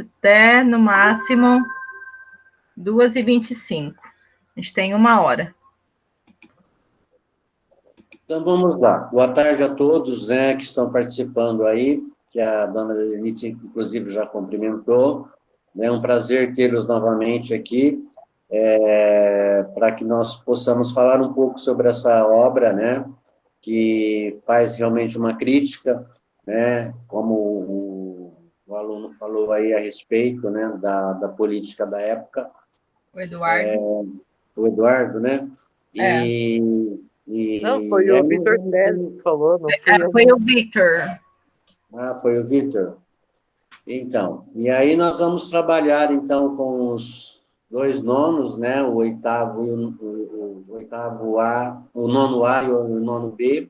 até, no máximo, 2h25. A gente tem 1 hora. Então, vamos lá. Boa tarde a todos, né, que estão participando aí, que a dona Denise, inclusive, já cumprimentou. É um prazer tê-los novamente aqui, para que nós possamos falar um pouco sobre essa obra, né, que faz realmente uma crítica, né, como o aluno falou aí a respeito, né, da política da época. O Eduardo. O Eduardo, né? Não, foi o Vitor Teles que falou, não fui eu. Foi o Victor. Ah, foi o Vitor. Então, e aí nós vamos trabalhar, então, com os 2 nonos, né? O oitavo o oitavo A, o nono A e o nono B.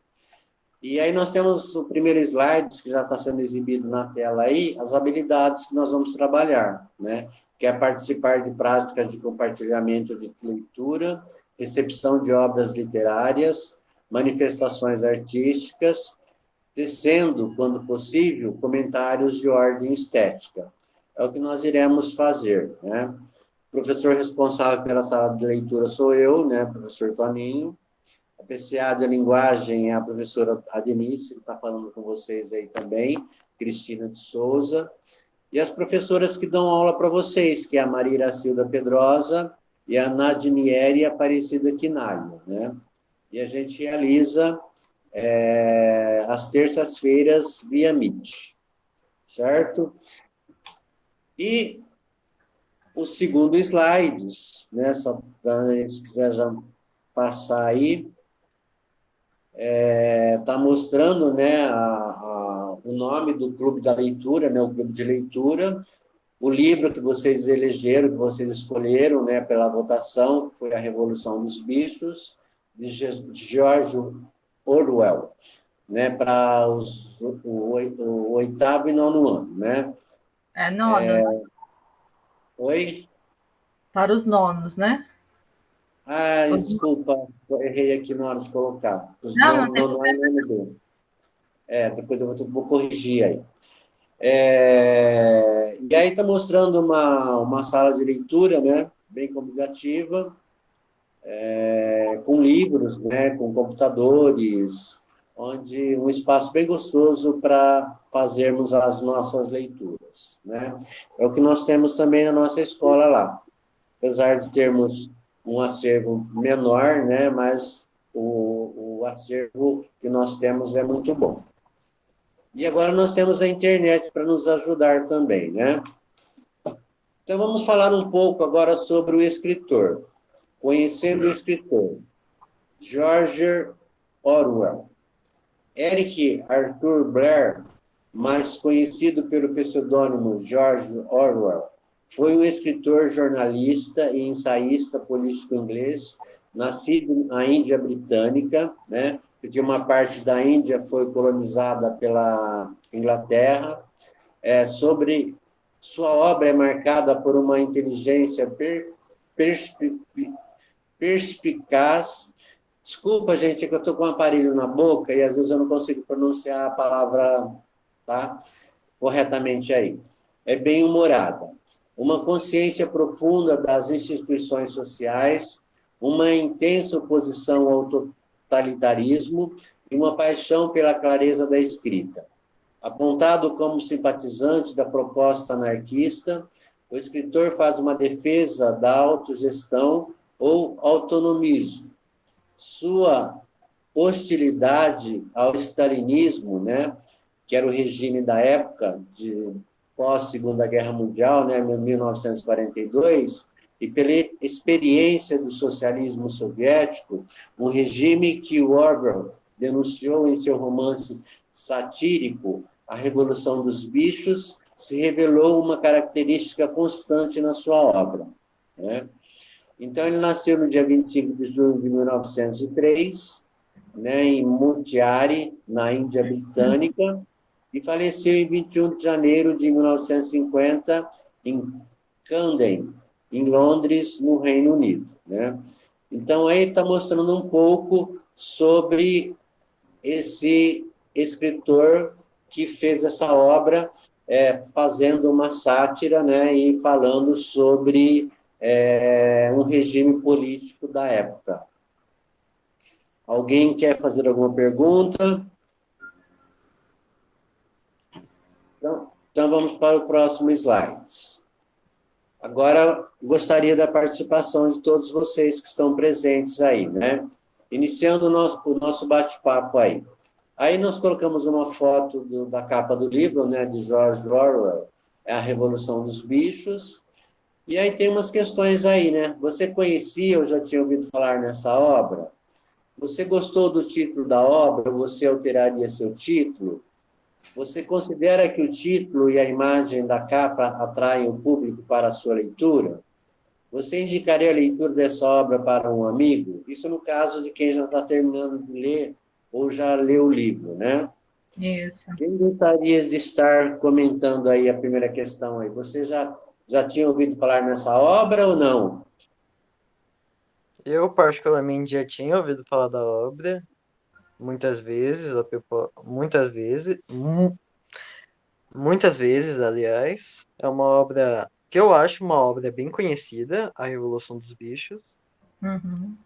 E aí nós temos o primeiro slide, que já está sendo exibido na tela aí, as habilidades que nós vamos trabalhar, né? Que é participar de práticas de compartilhamento de leitura, recepção de obras literárias, manifestações artísticas, tecendo, quando possível, comentários de ordem estética. É o que nós iremos fazer, né? O professor responsável pela sala de leitura sou eu, né, professor Toninho. A PCA de linguagem é a professora Adenice, que está falando com vocês aí também, Cristina de Souza. E as professoras que dão aula para vocês, que é a Maria Silva Pedrosa e a Nadinieri Aparecida Quinalho, né? E a gente realiza às terças-feiras via Meet, certo? E o segundo slide, né, só para se quiser já passar aí, está mostrando, né, o nome do clube da leitura, né, o clube de leitura, o livro que vocês elegeram, que vocês escolheram, né, pela votação, que foi A Revolução dos Bichos, de George Orwell, né, para o oitavo e nono ano, né? Nono. Oi? Para os nonos, né? Ah, desculpa, errei aqui na hora de colocar. Não tem nono A e nono B. Depois eu vou corrigir aí. E aí está mostrando uma sala de leitura, né, bem convidativa, com livros, né, com computadores, onde um espaço bem gostoso para fazermos as nossas leituras, né? É o que nós temos também na nossa escola lá. Apesar de termos um acervo menor, né, mas o acervo que nós temos é muito bom. E agora nós temos a internet para nos ajudar também, né? Então vamos falar um pouco agora sobre o escritor. Conhecendo o escritor. George Orwell. Eric Arthur Blair, mais conhecido pelo pseudônimo George Orwell, foi um escritor, jornalista e ensaísta político inglês, nascido na Índia Britânica, né? Porque uma parte da Índia foi colonizada pela Inglaterra. Sobre sua obra é marcada por uma inteligência perspicaz. Desculpa, gente, é que eu estou com um aparelho na boca e às vezes eu não consigo pronunciar a palavra, tá, corretamente aí. É bem-humorada. Uma consciência profunda das instituições sociais, uma intensa oposição ao totalitarismo e uma paixão pela clareza da escrita. Apontado como simpatizante da proposta anarquista, o escritor faz uma defesa da autogestão ou autonomismo. Sua hostilidade ao stalinismo, né, que era o regime da época, de pós-Segunda Guerra Mundial, né, 1942, e pela experiência do socialismo soviético, um regime que Orwell denunciou em seu romance satírico, A Revolução dos Bichos, se revelou uma característica constante na sua obra, né? Então, ele nasceu no dia 25 de junho de 1903, né, em Mutiara, na Índia Britânica, e faleceu em 21 de janeiro de 1950, em Camden, em Londres, no Reino Unido, né? Então, aí está mostrando um pouco sobre esse escritor que fez essa obra, fazendo uma sátira, né, e falando sobre um regime político da época. Alguém quer fazer alguma pergunta? Então vamos para o próximo slide. Agora, gostaria da participação de todos vocês que estão presentes aí, né? Iniciando o nosso bate-papo aí. Aí nós colocamos uma foto da capa do livro, né, de George Orwell, A Revolução dos Bichos. E aí tem umas questões aí, né? Você conhecia ou já tinha ouvido falar nessa obra? Você gostou do título da obra? Você alteraria seu título? Você considera que o título e a imagem da capa atraem o público para a sua leitura? Você indicaria a leitura dessa obra para um amigo? Isso no caso de quem já está terminando de ler ou já leu o livro, né? Isso. Quem gostaria de estar comentando aí a primeira questão aí? Você já tinha ouvido falar nessa obra ou não? Eu, particularmente, já tinha ouvido falar da obra muitas vezes, muitas vezes, aliás. É uma obra que eu acho uma obra bem conhecida, A Revolução dos Bichos. Uhum.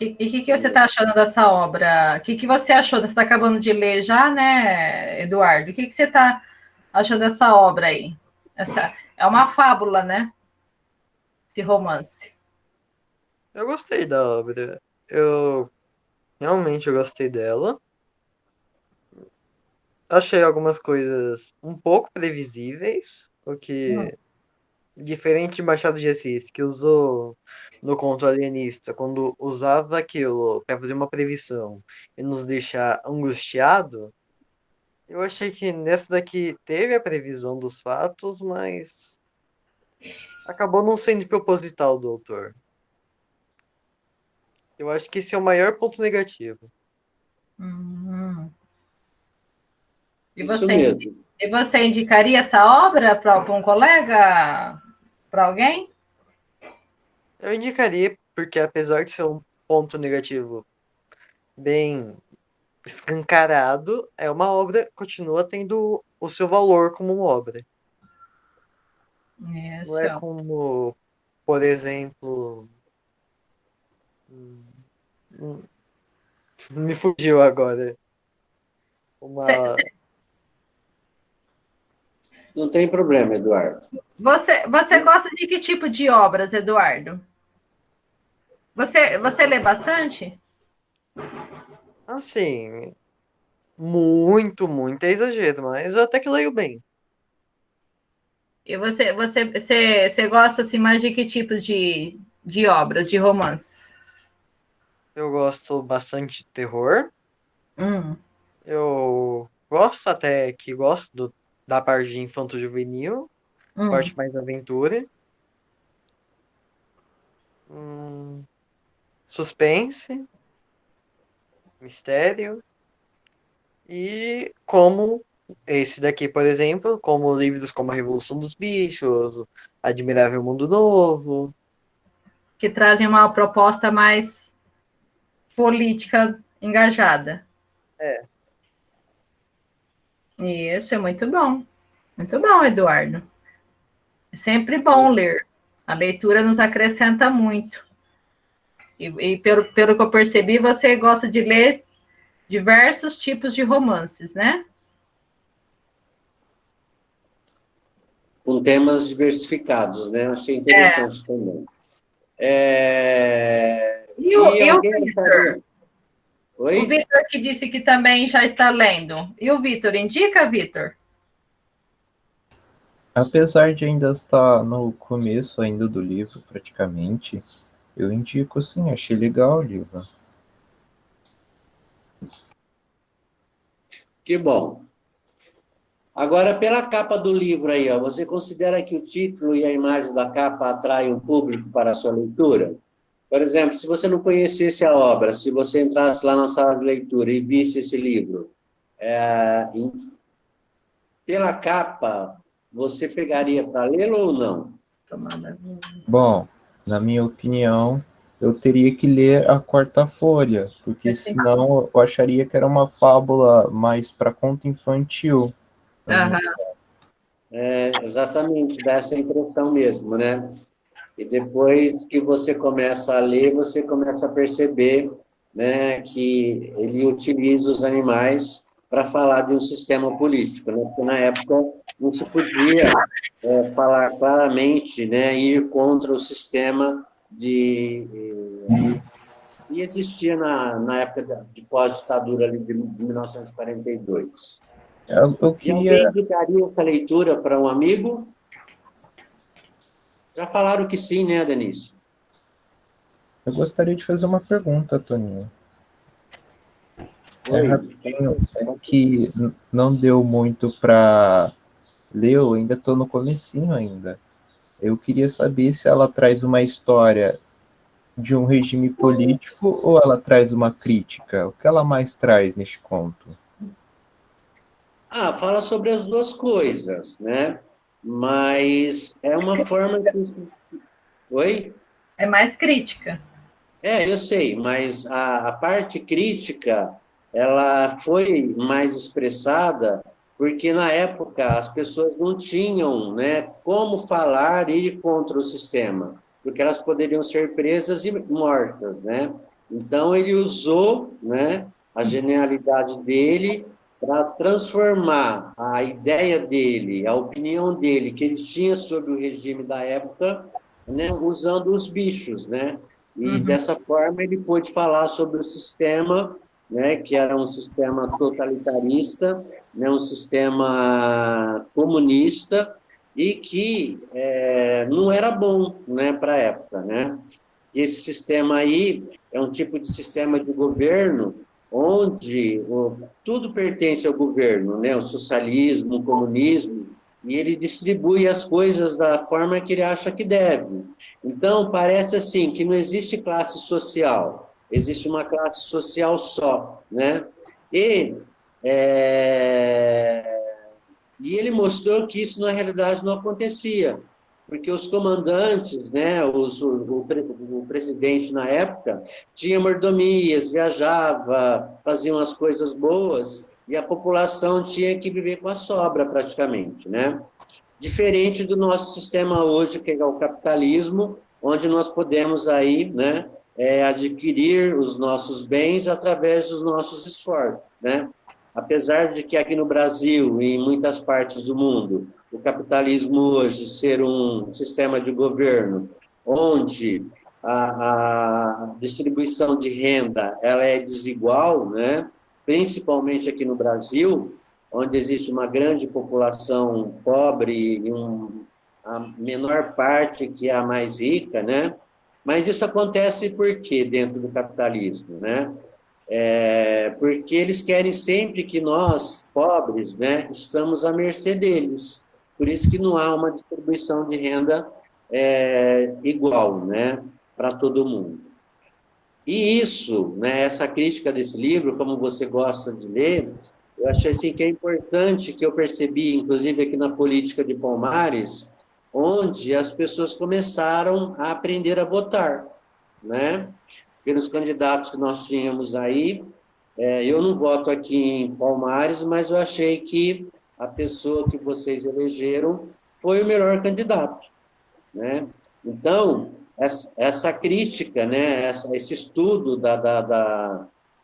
E o que você está achando dessa obra? O que você achou? Você está acabando de ler já, né, Eduardo? O que você está achando dessa obra aí? Essa é uma fábula, né? Esse romance. Eu gostei da obra. Realmente eu gostei dela. Achei algumas coisas um pouco previsíveis, porque diferente de Machado de Assis, que usou no conto alienista, quando usava aquilo para fazer uma previsão e nos deixar angustiado, eu achei que nessa daqui teve a previsão dos fatos, mas acabou não sendo proposital do autor. Eu acho que esse é o maior ponto negativo. Uhum. Isso mesmo. E você indicaria essa obra para um colega? Para alguém? Eu indicaria, porque apesar de ser um ponto negativo bem escancarado, é uma obra, continua tendo o seu valor como uma obra. Não é Isso. como, por exemplo, me fugiu agora. Uma. Não tem problema, Eduardo. Você gosta de que tipo de obras, Eduardo? Você lê bastante? Assim, muito é exagero, mas eu até que leio bem. E você gosta assim, mais de que tipos de obras, de romances? Eu gosto bastante de terror. Hum, Eu gosto até que gosto da parte de infanto-juvenil, hum. parte mais aventura. Hum, suspense, mistério. E como esse daqui, por exemplo, como livros como A Revolução dos Bichos, Admirável Mundo Novo. Que trazem uma proposta mais política engajada. É, Isso é muito bom. Muito bom, Eduardo. É sempre bom ler. A leitura nos acrescenta muito. E pelo que eu percebi, você gosta de ler diversos tipos de romances, né? Com temas diversificados, né? Achei É. interessante também. E o Alguém Vitor? gostaria? O Oi? Vitor que disse que também já está lendo. E o Vitor, indica, Vitor? Apesar de ainda estar no começo ainda do livro, praticamente, eu indico sim, achei legal o livro. Que bom. Agora, pela capa do livro aí, ó, você considera que o título e a imagem da capa atraem o público para a sua leitura? Por exemplo, se você não conhecesse a obra, se você entrasse lá na sala de leitura e visse esse livro, pela capa, você pegaria para lê-lo ou não? Bom, na minha opinião, eu teria que ler a quarta folha, porque senão eu acharia que era uma fábula mais para conto infantil. Aham. Exatamente, dá essa impressão mesmo, né? E depois que você começa a ler, você começa a perceber, né, que ele utiliza os animais para falar de um sistema político, né? Porque na época não se podia falar claramente, né, ir contra o sistema que existia na época de pós-ditadura ali de 1942. Eu E alguém queria, indicaria essa leitura para um amigo? Já falaram que sim, né, Denise? eu gostaria de fazer uma pergunta, Toninho. É Oi. rapidinho, é que não deu muito para ler, eu ainda estou no comecinho ainda. Eu queria saber se ela traz uma história de um regime político ou ela traz uma crítica? O que ela mais traz neste conto? Fala sobre as duas coisas, né? Mas é uma forma que... Oi? É mais crítica. Eu sei, mas a parte crítica, ela foi mais expressada porque, na época, as pessoas não tinham, né, como falar e ir contra o sistema, porque elas poderiam ser presas e mortas, né? Então, ele usou, né, a genialidade dele para transformar a ideia dele, a opinião dele, que ele tinha sobre o regime da época, né, usando os bichos, né? E Uhum. dessa forma ele pôde falar sobre o sistema, né, que era um sistema totalitarista, né, um sistema comunista e que não era bom, né, para a época, né? Esse sistema aí é um tipo de sistema de governo onde tudo pertence ao governo, né? O socialismo, o comunismo, e ele distribui as coisas da forma que ele acha que deve. Então, parece assim que não existe classe social, existe uma classe social só, né? E, é, e ele mostrou que isso, na realidade, não acontecia, porque os comandantes, né, o presidente na época, tinha mordomias, viajava, faziam as coisas boas, e a população tinha que viver com a sobra, praticamente, né? Diferente do nosso sistema hoje, que é o capitalismo, onde nós podemos aí, né, adquirir os nossos bens através dos nossos esforços, né? Apesar de que aqui no Brasil e em muitas partes do mundo, o capitalismo hoje ser um sistema de governo onde a distribuição de renda ela é desigual, né? Principalmente aqui no Brasil, onde existe uma grande população pobre e a menor parte que é a mais rica, né? Mas isso acontece por quê dentro do capitalismo, né? Porque eles querem sempre que nós, pobres, né, estamos à mercê deles. Por isso que não há uma distribuição de renda igual, né, para todo mundo. E isso, né, essa crítica desse livro, como você gosta de ler, eu achei assim, que é importante, que eu percebi, inclusive aqui na política de Palmares, onde as pessoas começaram a aprender a votar, né? Pelos candidatos que nós tínhamos aí. Eu não voto aqui em Palmares, mas eu achei que a pessoa que vocês elegeram foi o melhor candidato, né? Então, essa crítica, né, esse estudo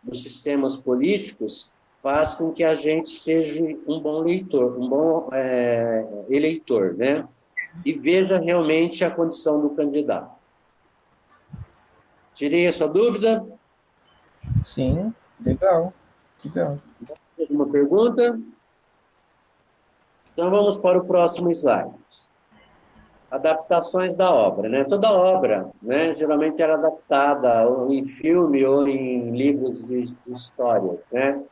dos sistemas políticos faz com que a gente seja um bom leitor, um bom eleitor, né? E veja realmente a condição do candidato. Tirei a sua dúvida? Sim, legal, legal. Alguma pergunta? Então, vamos para o próximo slide. Adaptações da obra, né? Toda obra, né, geralmente era adaptada ou em filme ou em livros de história, né?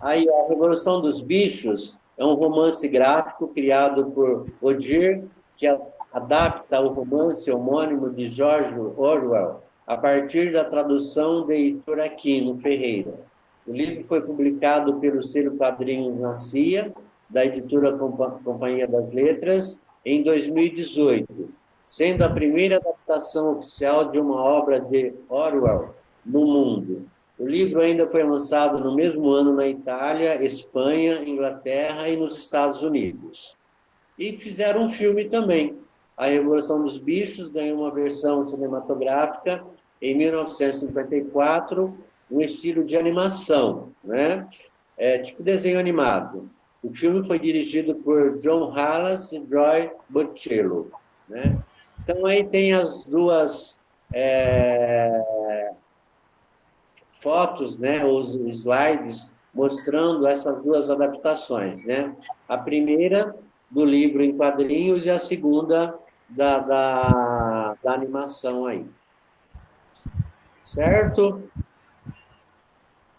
Aí, A Revolução dos Bichos é um romance gráfico criado por Odir, que adapta o romance homônimo de George Orwell a partir da tradução de Heitor Aquino Ferreira. O livro foi publicado pelo selo Quadrinhos na CIA, da editora Companhia das Letras, em 2018, sendo a primeira adaptação oficial de uma obra de Orwell no mundo. O livro ainda foi lançado no mesmo ano na Itália, Espanha, Inglaterra e nos Estados Unidos. E fizeram um filme também. A Revolução dos Bichos ganhou uma versão cinematográfica em 1954, um estilo de animação, né? Tipo desenho animado. O filme foi dirigido por John Hallas e Joy Botticello, né? Então, aí tem as duas fotos, né, os slides, mostrando essas duas adaptações, né? A primeira do livro em quadrinhos e a segunda da animação aí. Certo?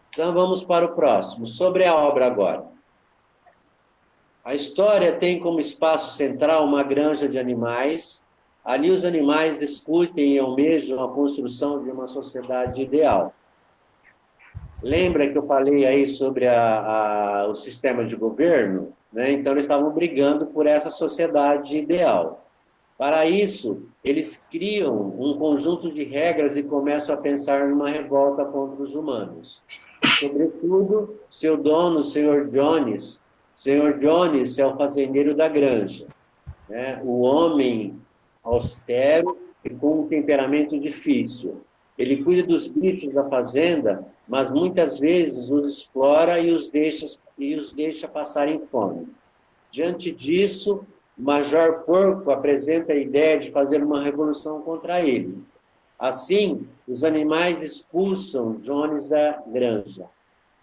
Então, vamos para o próximo. Sobre a obra agora. A história tem como espaço central uma granja de animais. Ali os animais discutem e almejam a construção de uma sociedade ideal. Lembra que eu falei aí sobre o sistema de governo? Né? Então, eles estavam brigando por essa sociedade ideal. Para isso, eles criam um conjunto de regras e começam a pensar numa revolta contra os humanos. Sobretudo, seu dono, o Sr. Jones. Sr. Jones é o fazendeiro da granja, né? O homem austero e com um temperamento difícil. Ele cuida dos bichos da fazenda, mas muitas vezes os explora e os deixa passarem fome. Diante disso, o Major Porco apresenta a ideia de fazer uma revolução contra ele. Assim, os animais expulsam Jones da granja.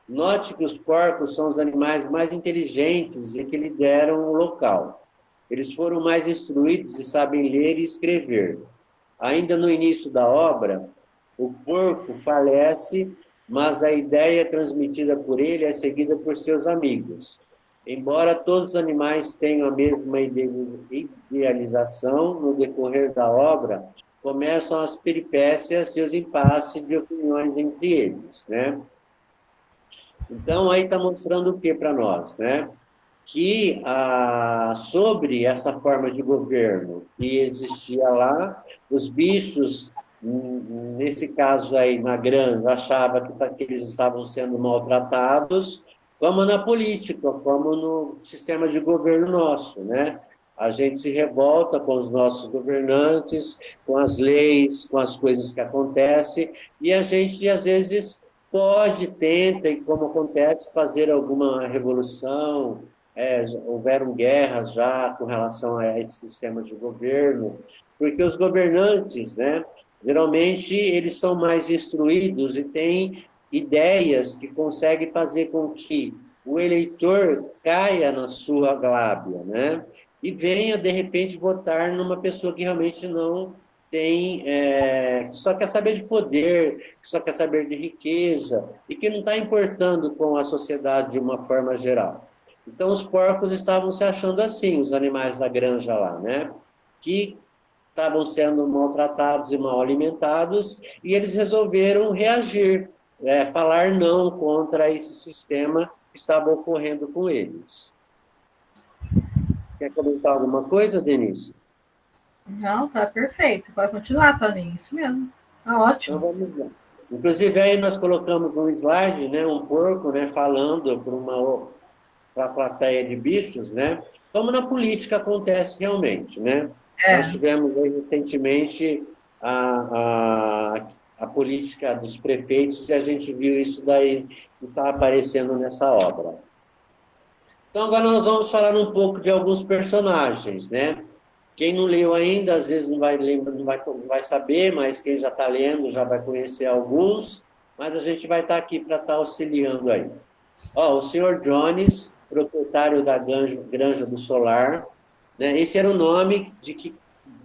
Note que os porcos são os animais mais inteligentes e que lideram o local. Eles foram mais instruídos e sabem ler e escrever. Ainda no início da obra, o porco falece, mas a ideia transmitida por ele é seguida por seus amigos. Embora todos os animais tenham a mesma idealização, no decorrer da obra, começam as peripécias e os impasses de opiniões entre eles, né? Então, aí está mostrando o que para nós, né? Que sobre essa forma de governo que existia lá, os bichos, nesse caso aí na granja, achavam que eles estavam sendo maltratados, como na política, como no sistema de governo nosso, né? A gente se revolta com os nossos governantes, com as leis, com as coisas que acontecem, e a gente, às vezes, tenta, e como acontece, fazer alguma revolução. Houveram guerras já com relação a esse sistema de governo, porque os governantes, né, geralmente, eles são mais instruídos e têm ideias que conseguem fazer com que o eleitor caia na sua lábia, né, e venha, de repente, votar numa pessoa que realmente não tem, que só quer saber de poder, que só quer saber de riqueza, e que não está importando com a sociedade de uma forma geral. Então, os porcos estavam se achando assim, os animais da granja lá, né? Que estavam sendo maltratados e mal alimentados, e eles resolveram reagir, falar não contra esse sistema que estava ocorrendo com eles. Quer comentar alguma coisa, Denise? Não, tá perfeito. Pode continuar, Toninho. Isso mesmo. Tá ótimo. Então, vamos lá. Inclusive, aí nós colocamos um slide, né, um porco, né, falando para a plateia de bichos, né, como na política acontece realmente, né? Nós tivemos aí, recentemente a política dos prefeitos e a gente viu isso daí que está aparecendo nessa obra. Então, agora nós vamos falar um pouco de alguns personagens, né? Quem não leu ainda, às vezes não vai saber, mas quem já está lendo já vai conhecer alguns, mas a gente vai estar aqui para estar auxiliando aí. O Sr. Jones, proprietário da Granja do Solar, né? Esse era o nome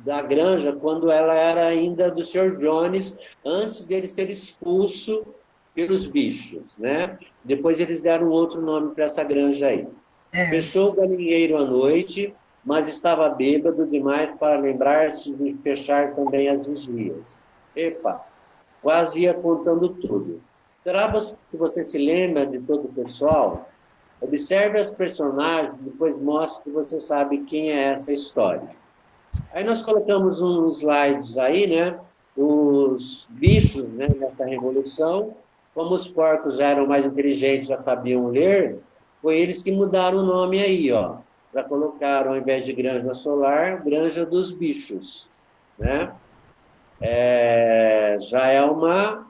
da granja quando ela era ainda do Sr. Jones, antes dele ser expulso pelos bichos, né? Depois eles deram outro nome para essa granja aí. Fechou o galinheiro à noite, mas estava bêbado demais para lembrar-se de fechar também as vigias. Quase ia contando tudo. Será que você se lembra de todo o pessoal? Observe as personagens, depois mostre que você sabe quem é essa história. Aí nós colocamos uns slides aí, né? Os bichos, né, nessa revolução, como os porcos já eram mais inteligentes, já sabiam ler, foi eles que mudaram o nome aí, ó. Já colocaram, ao invés de granja solar, granja dos bichos, né? Já é uma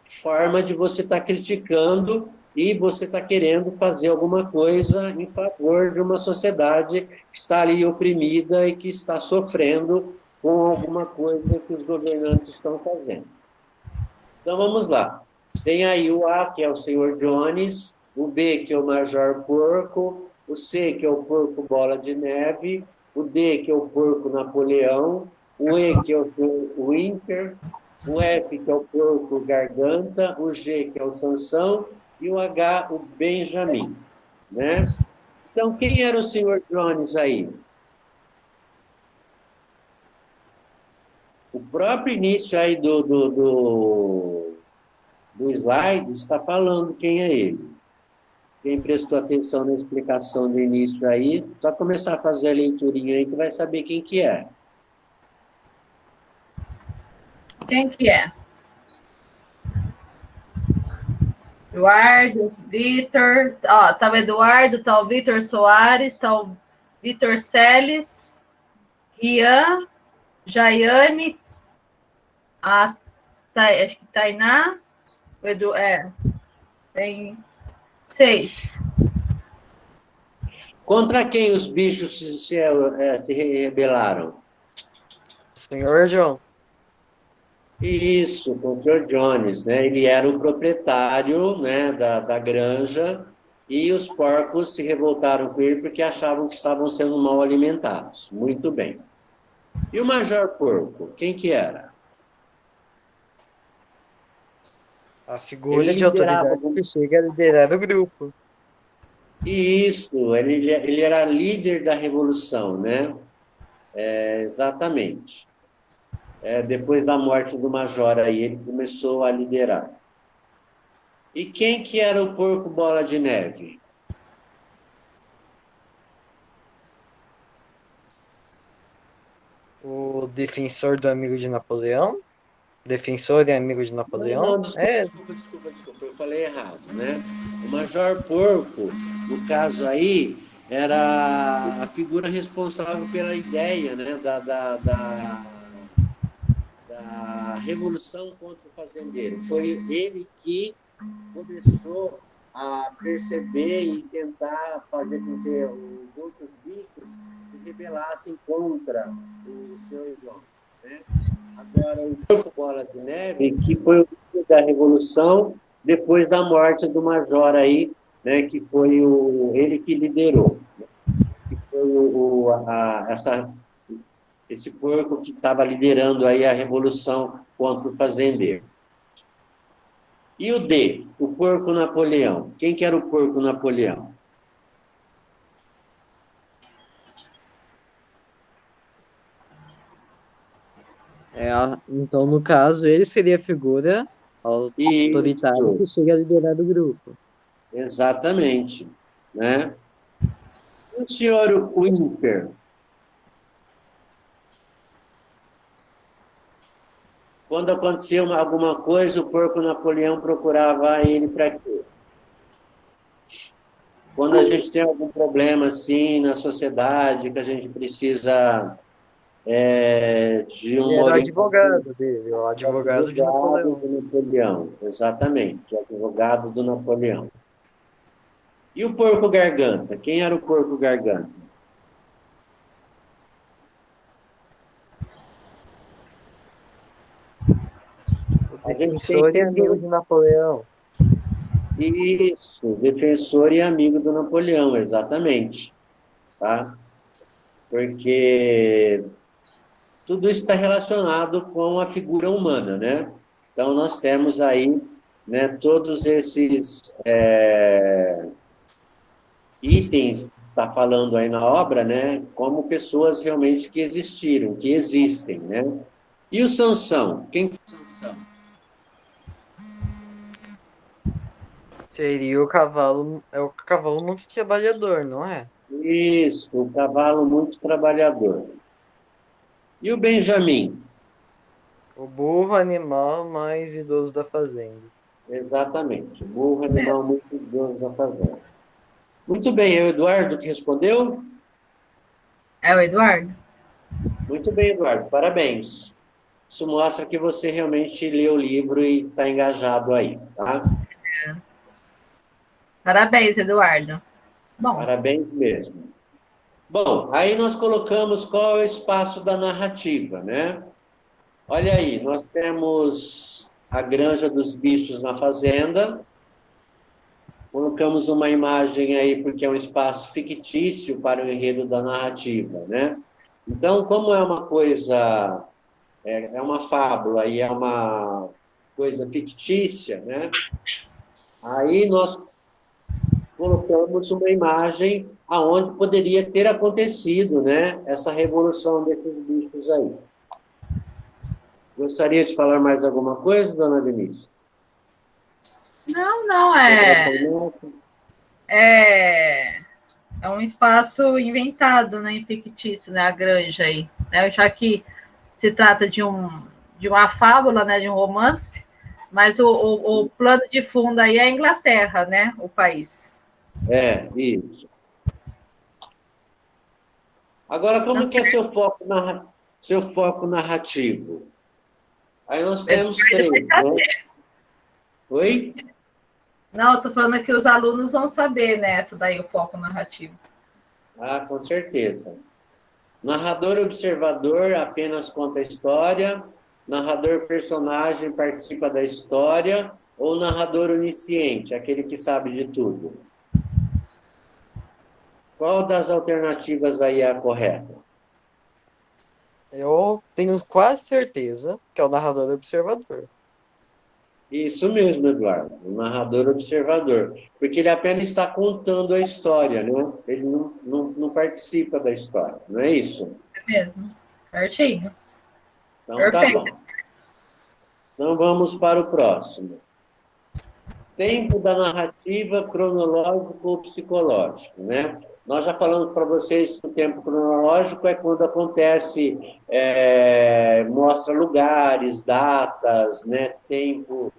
forma de você estar criticando e você está querendo fazer alguma coisa em favor de uma sociedade que está ali oprimida e que está sofrendo com alguma coisa que os governantes estão fazendo. Então vamos lá. Tem aí o A, que é o Senhor Jones, o B, que é o Major Porco, o C, que é o Porco Bola de Neve, o D, que é o Porco Napoleão, o E, que é o Winter, o F, que é o Porco Garganta, o G, que é o Sansão, e o H, o Benjamin, né? Então, quem era o Senhor Jones aí? O próprio início aí do slide está falando quem é ele. Quem prestou atenção na explicação do início aí, só começar a fazer a leiturinha aí que vai saber quem que é. Quem que é? Eduardo, Vitor, ó, tá o Eduardo, tá o Vitor Soares, tá o Vitor Celes, Rian, Jaiane, acho que Tainá, o Edu, tem 6. Contra quem os bichos se rebelaram? Senhor John. Isso, contra o Jones, né? Ele era o proprietário, né, da granja e os porcos se revoltaram com ele porque achavam que estavam sendo mal alimentados. Muito bem. E o Major Porco, quem que era? A figura Ele de liderava autoridade que chega a liderar o grupo. Isso, ele era líder da revolução, né? Exatamente. Depois da morte do Major, aí ele começou a liderar. E quem que era o Porco Bola de Neve? O defensor do amigo de Napoleão. Defensor e amigo de Napoleão. Não, desculpa, eu falei errado, né? O Major Porco, no caso aí, era a figura responsável pela ideia, né, da revolução contra o fazendeiro. Foi ele que começou a perceber e tentar fazer com que os outros bichos se rebelassem contra o Sr. João, né? Agora, o Porco Bola de Neve, que foi o líder da Revolução depois da morte do Major aí, né, que foi ele que liderou, né, que foi esse porco que estava liderando aí a Revolução contra o fazendeiro. E o D, o Porco Napoleão. Quem que era o Porco Napoleão? Então, no caso, ele seria a figura autoritária que chega a liderar o grupo. Exatamente, né? O senhor Winter. Quando acontecia alguma coisa, o Porco Napoleão procurava ele para quê? Quando a gente tem algum problema assim na sociedade, que a gente precisa de um... Ele era o advogado dele, o advogado de Napoleão. Do Napoleão, exatamente, o advogado do Napoleão. E o Porco Garganta? Quem era o Porco Garganta? O defensor e amigo de Napoleão. Isso, defensor e amigo do Napoleão, exatamente. Tá? Porque tudo isso está relacionado com a figura humana, né? Então, nós temos aí, né, todos esses itens que está falando aí na obra, né, como pessoas realmente que existiram, que existem, né? E o Sansão? Quem que é o Sansão? Seria o cavalo, é o cavalo muito trabalhador, não é? Isso, o cavalo muito trabalhador. E o Benjamin? O burro animal mais idoso da fazenda. Exatamente. Burro, animal muito idoso da fazenda. Muito bem, é o Eduardo que respondeu? É o Eduardo? Muito bem, Eduardo, parabéns. Isso mostra que você realmente leu o livro e está engajado aí, tá? Parabéns, Eduardo. Bom, Parabéns mesmo. Bom, aí nós colocamos qual é o espaço da narrativa, né? Olha aí, nós temos a Granja dos Bichos na Fazenda. Colocamos uma imagem aí porque é um espaço fictício para o enredo da narrativa, né? Então, como é uma coisa, é uma fábula e é uma coisa fictícia, né? Aí nós colocamos uma imagem aonde poderia ter acontecido, né? Essa revolução desses bichos aí. Gostaria de falar mais alguma coisa, dona Denise? não, é um espaço inventado, né, fictício, né, a granja aí, né, já que se trata de uma fábula, né, de um romance, mas o plano de fundo aí é a Inglaterra, né, o país. Isso. Agora, como que é seu foco narrativo? Aí nós temos três, né? Oi? Não, eu estou falando que os alunos vão saber, né, essa daí, o foco narrativo. Ah, com certeza. Narrador observador apenas conta a história, narrador personagem participa da história, ou narrador onisciente, aquele que sabe de tudo? Qual das alternativas aí é a correta? Eu tenho quase certeza que é o narrador observador. Isso mesmo, Eduardo, o narrador observador, porque ele apenas está contando a história, né? Ele não participa da história, não é isso? É mesmo, certinho. Então, Perfeito. tá bom. Então, vamos para o próximo. Tempo da narrativa cronológico ou psicológico, né? Nós já falamos para vocês que o tempo cronológico é quando acontece, mostra lugares, datas, né? Tempo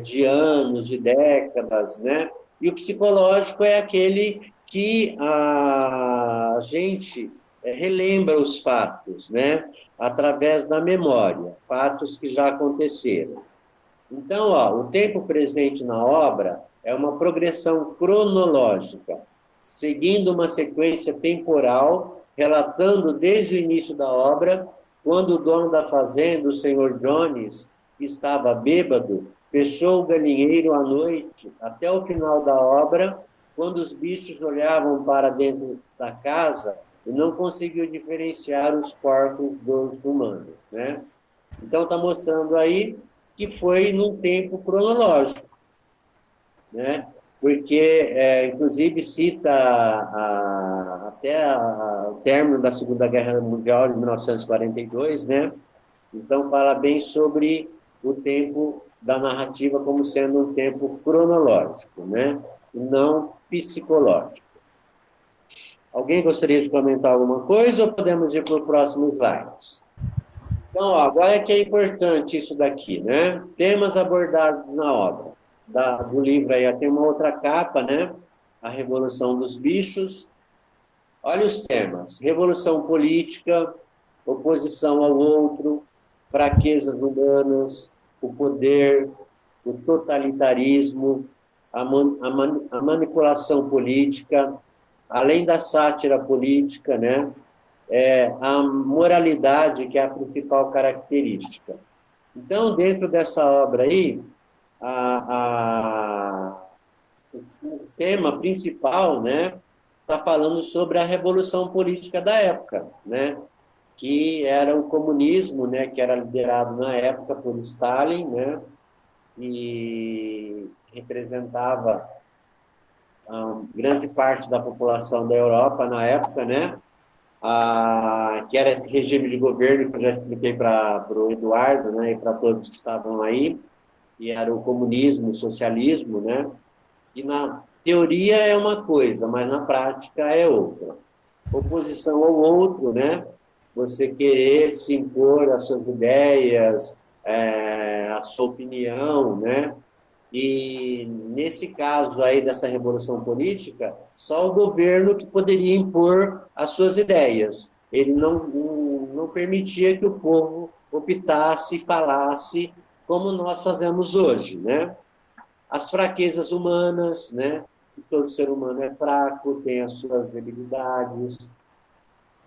de anos, de décadas, né? E o psicológico é aquele que a gente relembra os fatos, né? Através da memória, fatos que já aconteceram. Então, o tempo presente na obra é uma progressão cronológica, seguindo uma sequência temporal, relatando desde o início da obra, quando o dono da fazenda, o senhor Jones, estava bêbado, fechou o galinheiro à noite, até o final da obra, quando os bichos olhavam para dentro da casa e não conseguiu diferenciar os porcos dos humanos, né? Então, está mostrando aí que foi num tempo cronológico, né? Porque, inclusive, cita até o término da Segunda Guerra Mundial, de 1942, né? Então, fala bem sobre o tempo da narrativa como sendo um tempo cronológico, né? E não psicológico. Alguém gostaria de comentar alguma coisa ou podemos ir para o próximo slide? Então, agora é que é importante isso daqui, né? Temas abordados na obra. Do livro aí, tem uma outra capa, né? A Revolução dos Bichos. Olha os temas: revolução política, oposição ao outro, fraquezas humanas, o poder, o totalitarismo, a manipulação política, além da sátira política, né? A moralidade, que é a principal característica. Então, dentro dessa obra aí, o tema principal, né, está falando sobre a revolução política da época, né, que era o comunismo, né, que era liderado na época por Stalin, né, e representava grande parte da população da Europa na época, né, que era esse regime de governo que eu já expliquei para o Eduardo, né, e para todos que estavam aí, que era o comunismo, o socialismo, né, e na teoria é uma coisa, mas na prática é outra. Oposição ao outro, né, você querer se impor as suas ideias, a sua opinião, né? E, nesse caso aí dessa revolução política, só o governo que poderia impor as suas ideias. Ele não permitia que o povo optasse e falasse como nós fazemos hoje, né? As fraquezas humanas, né? Todo ser humano é fraco, tem as suas debilidades.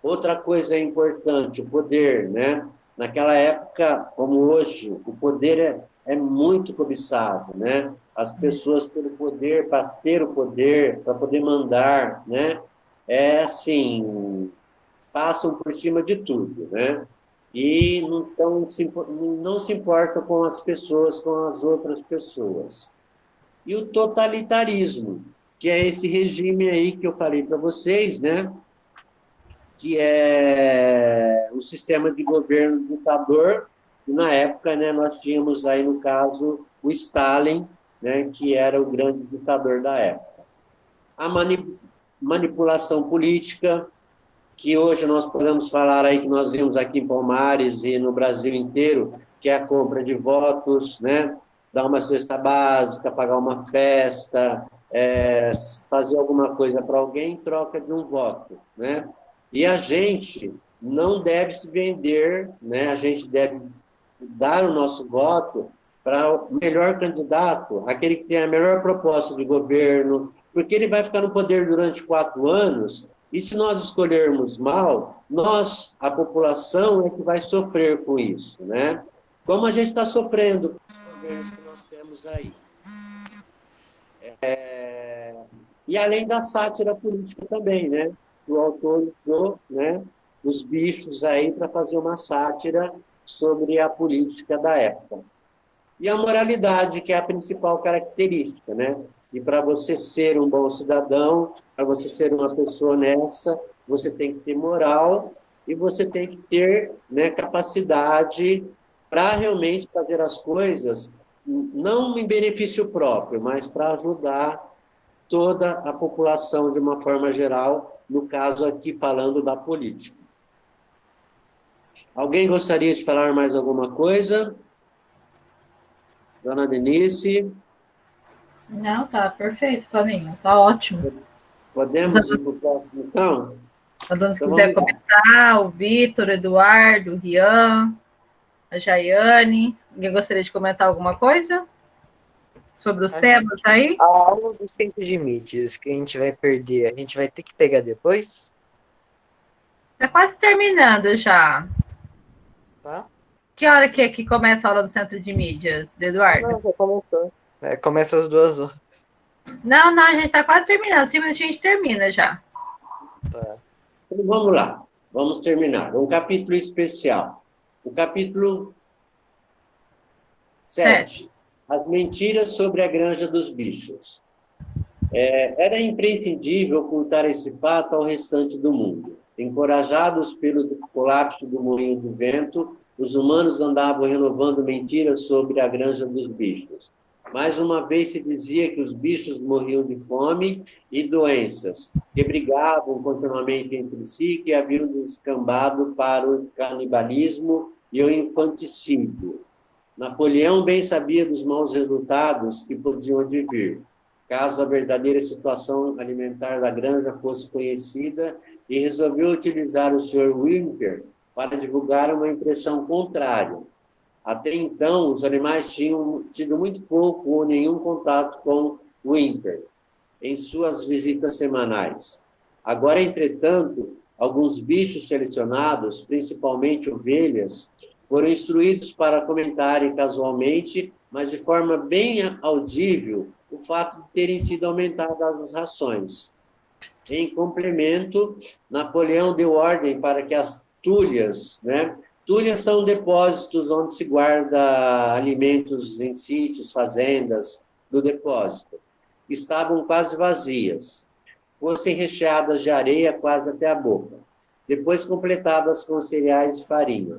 Outra coisa importante, o poder, né? Naquela época, como hoje, o poder é muito cobiçado, né? As pessoas pelo poder, para ter o poder, para poder mandar, né? Assim, passam por cima de tudo, né? E não se importam com as pessoas, com as outras pessoas. E o totalitarismo, que é esse regime aí que eu falei para vocês, né? Que é o sistema de governo ditador, e na época, né, nós tínhamos aí, no caso, o Stalin, né, que era o grande ditador da época. A manipulação política, que hoje nós podemos falar aí, que nós vimos aqui em Palmares e no Brasil inteiro, que é a compra de votos, né, dar uma cesta básica, pagar uma festa, fazer alguma coisa para alguém em troca de um voto, né? E a gente não deve se vender, né? A gente deve dar o nosso voto para o melhor candidato, aquele que tem a melhor proposta de governo, porque ele vai ficar no poder durante 4 anos, e se nós escolhermos mal, nós, a população, é que vai sofrer com isso, né? Como a gente está sofrendo com os governos que nós temos aí. E além da sátira política também, né? O autor usou, né, os bichos aí para fazer uma sátira sobre a política da época. E a moralidade, que é a principal característica, né? E para você ser um bom cidadão, para você ser uma pessoa honesta, você tem que ter moral e você tem que ter, né, capacidade para realmente fazer as coisas, não em benefício próprio, mas para ajudar toda a população de uma forma geral, no caso aqui falando da política. Alguém gostaria de falar mais alguma coisa? Dona Denise? Não, tá perfeito, Toninho, tá ótimo. Podemos ir para o próximo, então? Se quiser comentar, o Vitor, o Eduardo, o Rian, a Jaiane. Alguém gostaria de comentar alguma coisa sobre os temas aí? A aula do centro de mídias que a gente vai perder, a gente vai ter que pegar depois? Tá quase terminando já. Tá? Que hora que é que começa a aula do centro de mídias, Eduardo? Não, já começou. Começa às 2 horas. Não, a gente tá quase terminando. 5 minutos a gente termina já. Tá. Então, vamos lá. Vamos terminar. Um capítulo especial. O capítulo 7. As mentiras sobre a Granja dos Bichos. Era imprescindível ocultar esse fato ao restante do mundo. Encorajados pelo colapso do moinho do vento, os humanos andavam renovando mentiras sobre a Granja dos Bichos. Mais uma vez se dizia que os bichos morriam de fome e doenças, que brigavam continuamente entre si, que haviam descambado para o canibalismo e o infanticídio. Napoleão bem sabia dos maus resultados que podiam advir, caso a verdadeira situação alimentar da granja fosse conhecida, e resolveu utilizar o Sr. Whymper para divulgar uma impressão contrária. Até então, os animais tinham tido muito pouco ou nenhum contato com Whymper em suas visitas semanais. Agora, entretanto, alguns bichos selecionados, principalmente ovelhas, foram instruídos para comentarem casualmente, mas de forma bem audível, o fato de terem sido aumentadas as rações. Em complemento, Napoleão deu ordem para que as tulhas, né? Tulhas são depósitos onde se guarda alimentos em sítios, fazendas, do depósito. Estavam quase vazias, fossem recheadas de areia quase até a boca, depois completadas com cereais e farinha.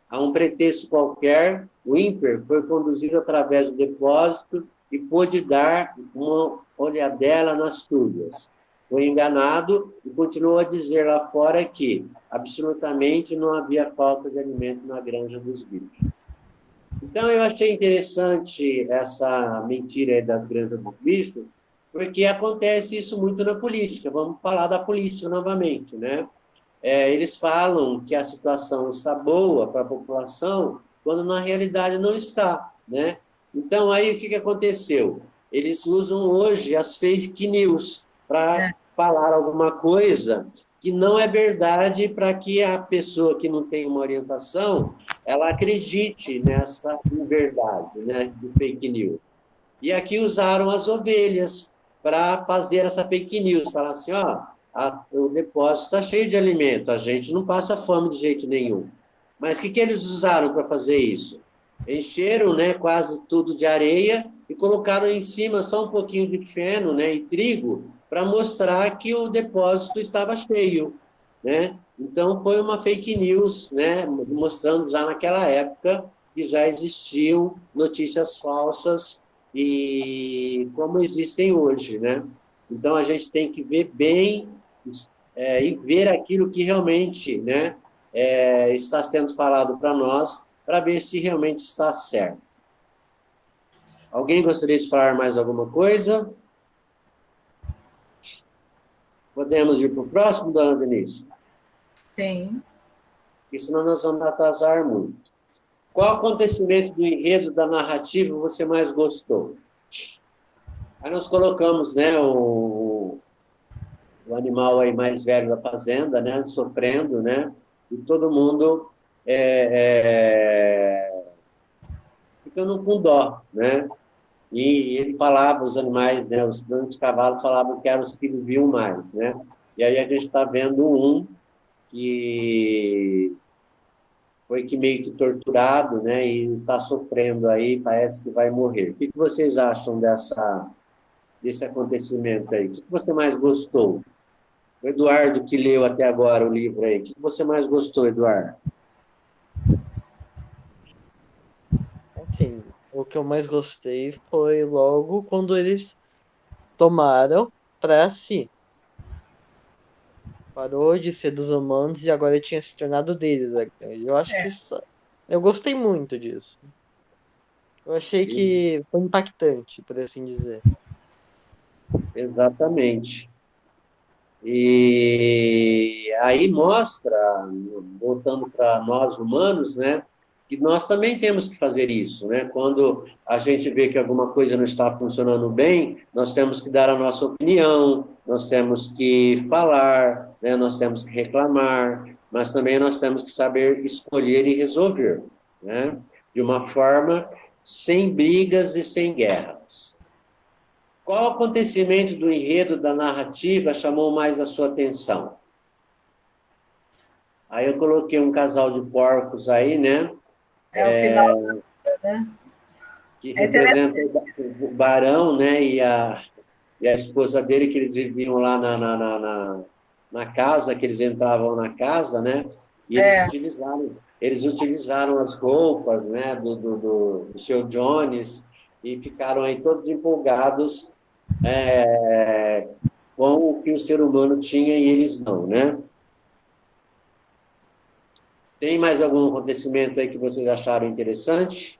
A um pretexto qualquer, o Whymper foi conduzido através do depósito e pôde dar uma olhadela nas tulhas. foi enganado e continuou a dizer lá fora que absolutamente não havia falta de alimento na granja dos bichos. Então, eu achei interessante essa mentira aí da granja dos bichos, porque acontece isso muito na política. Vamos falar da política novamente, né? Eles falam que a situação está boa para a população, quando na realidade não está, né? Então, aí o que aconteceu? Eles usam hoje as fake news para falar alguma coisa que não é verdade, para que a pessoa que não tem uma orientação, ela acredite nessa verdade, né, de fake news. E aqui usaram as ovelhas para fazer essa fake news, falar assim, ó, o depósito está cheio de alimento, a gente não passa fome de jeito nenhum. Mas o que eles usaram para fazer isso? Encheram, né, quase tudo de areia e colocaram em cima só um pouquinho de feno, né, e trigo, para mostrar que o depósito estava cheio, né? Então, foi uma fake news, né, mostrando já naquela época que já existiam notícias falsas e como existem hoje, né? Então, a gente tem que ver bem e ver aquilo que realmente, né, está sendo falado para nós, para ver se realmente está certo. Alguém gostaria de falar mais alguma coisa? Podemos ir para o próximo, dona Denise? Sim. Porque senão nós vamos atrasar muito. Qual acontecimento do enredo da narrativa você mais gostou? Aí nós colocamos, né, o animal aí mais velho da fazenda, né, sofrendo, né, e todo mundo ficando com dó, né? E ele falava, os animais, né, os grandes cavalos falavam que eram os que viviam mais, né? E aí a gente está vendo um que foi que meio que torturado, né, e está sofrendo aí, parece que vai morrer. O que vocês acham desse acontecimento aí? O que você mais gostou? O Eduardo, que leu até agora o livro aí, o que você mais gostou, Eduardo? Assim, o que eu mais gostei foi logo quando eles tomaram para si. Parou de ser dos humanos e agora tinha se tornado deles. Eu acho que eu gostei muito disso. Eu achei que foi impactante, por assim dizer. Exatamente. E aí mostra, voltando para nós humanos, né, que nós também temos que fazer isso, né? Quando a gente vê que alguma coisa não está funcionando bem, nós temos que dar a nossa opinião, nós temos que falar, né? Nós temos que reclamar, mas também nós temos que saber escolher e resolver, né? De uma forma sem brigas e sem guerras. Qual acontecimento do enredo da narrativa chamou mais a sua atenção? Aí eu coloquei um casal de porcos aí, né? O final, né? Que representa o barão, né? E a esposa dele, que eles viviam lá na casa, que eles entravam na casa, né? E eles utilizaram as roupas, né? Do seu Jones e ficaram aí todos empolgados com o que o ser humano tinha e eles não, né? Tem mais algum acontecimento aí que vocês acharam interessante?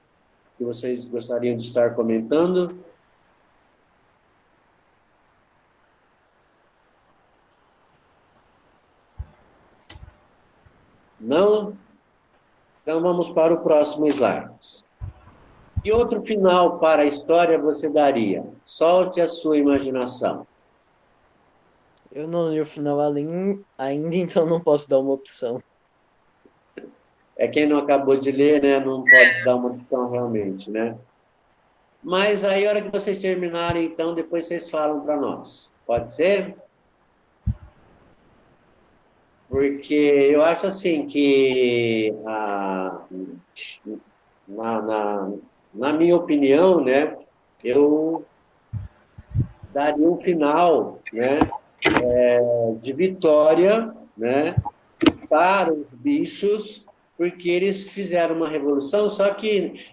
Que vocês gostariam de estar comentando? Não? Então vamos para o próximo slide. Que outro final para a história você daria? Solte a sua imaginação. Eu não li o final ainda, então não posso dar uma opção. Quem não acabou de ler, né, não pode dar uma opção realmente, né? Mas aí, a hora que vocês terminarem, então, depois vocês falam para nós. Pode ser? Porque eu acho assim que, na minha opinião, né, eu daria um final, né, de vitória, né, para os bichos, porque eles fizeram uma revolução, só que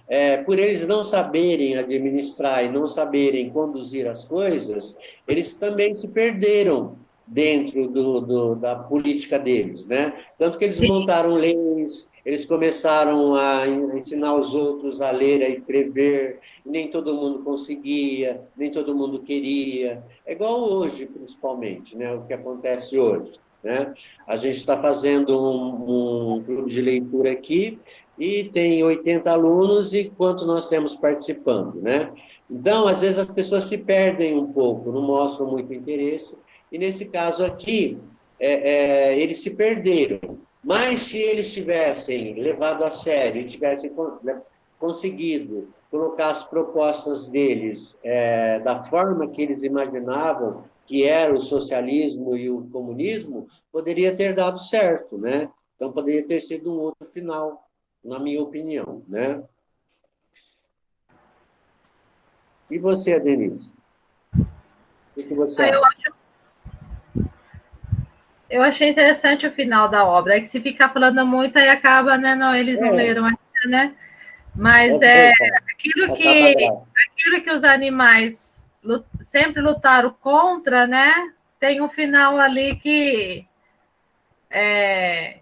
por eles não saberem administrar e não saberem conduzir as coisas, eles também se perderam, dentro da política deles, né? Tanto que eles montaram leis, eles começaram a ensinar os outros a ler, a escrever, nem todo mundo conseguia, nem todo mundo queria. É igual hoje, principalmente, né? O que acontece hoje, né? A gente está fazendo um clube de leitura aqui e tem 80 alunos e quanto nós temos participando, né? Então, às vezes, as pessoas se perdem um pouco, não mostram muito interesse, e nesse caso aqui, eles se perderam. Mas se eles tivessem levado a sério e tivessem conseguido colocar as propostas deles da forma que eles imaginavam que era o socialismo e o comunismo, poderia ter dado certo, né? Então, poderia ter sido um outro final, na minha opinião, né? E você, Denise? O que você acha? Eu achei interessante o final da obra. É que se ficar falando muito, aí acaba, né? Não, eles não leram ainda, né? Mas aquilo que os animais sempre lutaram contra, né? Tem um final ali que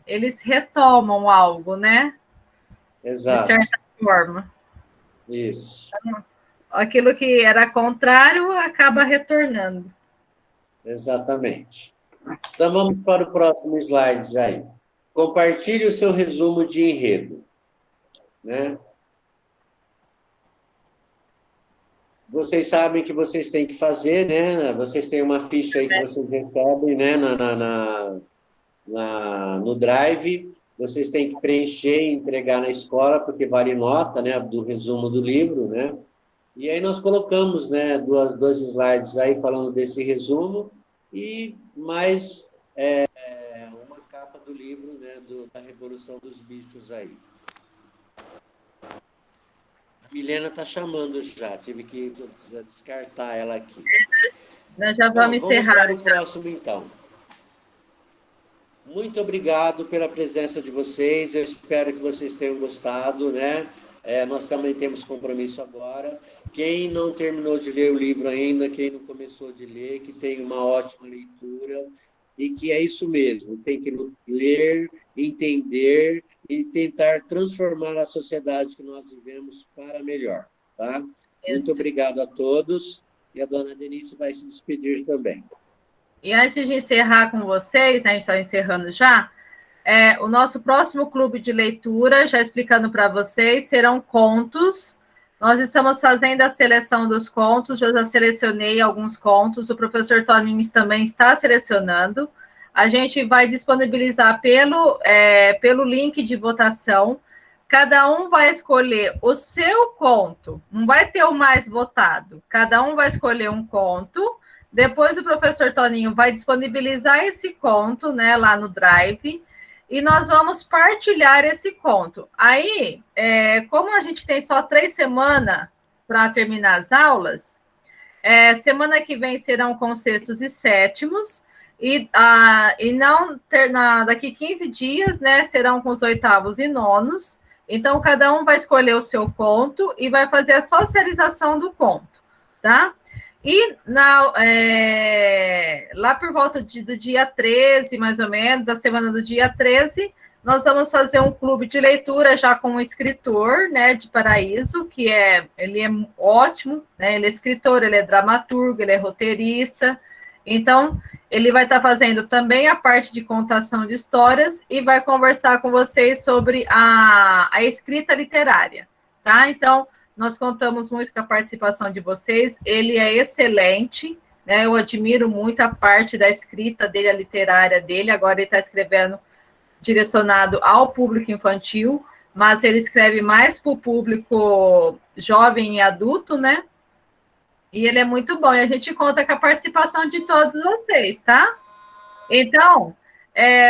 eles retomam algo, né? Exato. De certa forma. Isso. Aquilo que era contrário acaba retornando. Exatamente. Então, vamos para o próximo slide aí. Compartilhe o seu resumo de enredo, né? Vocês sabem que vocês têm que fazer, né? Vocês têm uma ficha aí que vocês recebem, né? No Drive. Vocês têm que preencher e entregar na escola, porque vale nota, né? Do resumo do livro, né? E aí nós colocamos, né? Dois slides aí falando desse resumo e mais uma capa do livro, né? Da Revolução dos Bichos aí. A Milena está chamando já, tive que descartar ela aqui. Nós já vamos encerrar. Vamos para o próximo, então. Muito obrigado pela presença de vocês, eu espero que vocês tenham gostado, né? Nós também temos compromisso agora. Quem não terminou de ler o livro ainda, quem não começou de ler, que tenha uma ótima leitura, e que é isso mesmo, tem que ler, entender e tentar transformar a sociedade que nós vivemos para melhor, tá? Muito obrigado a todos, e a dona Denise vai se despedir também. E antes de encerrar com vocês, né, a gente está encerrando já, o nosso próximo clube de leitura, já explicando para vocês, serão contos. Nós estamos fazendo a seleção dos contos, eu já selecionei alguns contos, o professor Toninho também está selecionando. A gente vai disponibilizar pelo link de votação. Cada um vai escolher o seu conto, não vai ter o mais votado. Cada um vai escolher um conto. Depois o professor Toninho vai disponibilizar esse conto, né, lá no Drive, e nós vamos partilhar esse conto. Aí, como a gente tem só 3 semanas para terminar as aulas, semana que vem serão com sextos e sétimos, e não daqui 15 dias, né, serão com os oitavos e nonos. Então, cada um vai escolher o seu conto e vai fazer a socialização do conto, tá? E lá por volta do dia 13, mais ou menos, da semana do dia 13, nós vamos fazer um clube de leitura já com um escritor, né, de Paraíso, que ele é ótimo, né, ele é escritor, ele é dramaturgo, ele é roteirista, então ele vai estar fazendo também a parte de contação de histórias e vai conversar com vocês sobre a escrita literária, tá? Então, nós contamos muito com a participação de vocês, ele é excelente, né? Eu admiro muito a parte da escrita dele, a literária dele, agora ele está escrevendo direcionado ao público infantil, mas ele escreve mais para o público jovem e adulto, né? E ele é muito bom, e a gente conta com a participação de todos vocês, tá? Então,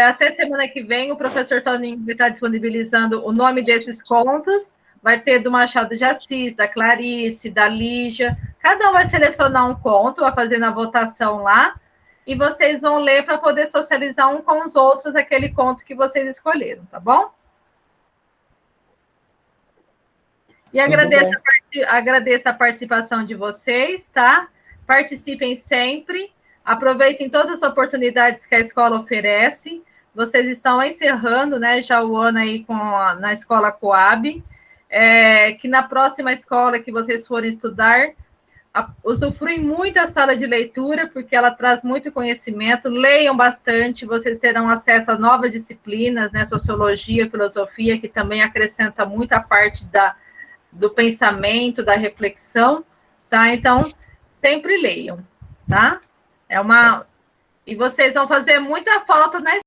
até semana que vem, o professor Toninho vai estar disponibilizando o nome desses contos. Vai ter do Machado de Assis, da Clarice, da Lígia. Cada um vai selecionar um conto, vai fazer na votação lá, e vocês vão ler para poder socializar um com os outros aquele conto que vocês escolheram, tá bom? E agradeço a participação de vocês, tá? Participem sempre. Aproveitem todas as oportunidades que a escola oferece. Vocês estão encerrando, né, já o ano aí na escola Coab, que na próxima escola que vocês forem estudar, usufruem muito a sala de leitura, porque ela traz muito conhecimento, leiam bastante, vocês terão acesso a novas disciplinas, né, sociologia, filosofia, que também acrescenta muito a parte do pensamento, da reflexão, tá? Então, sempre leiam, tá? E vocês vão fazer muita falta na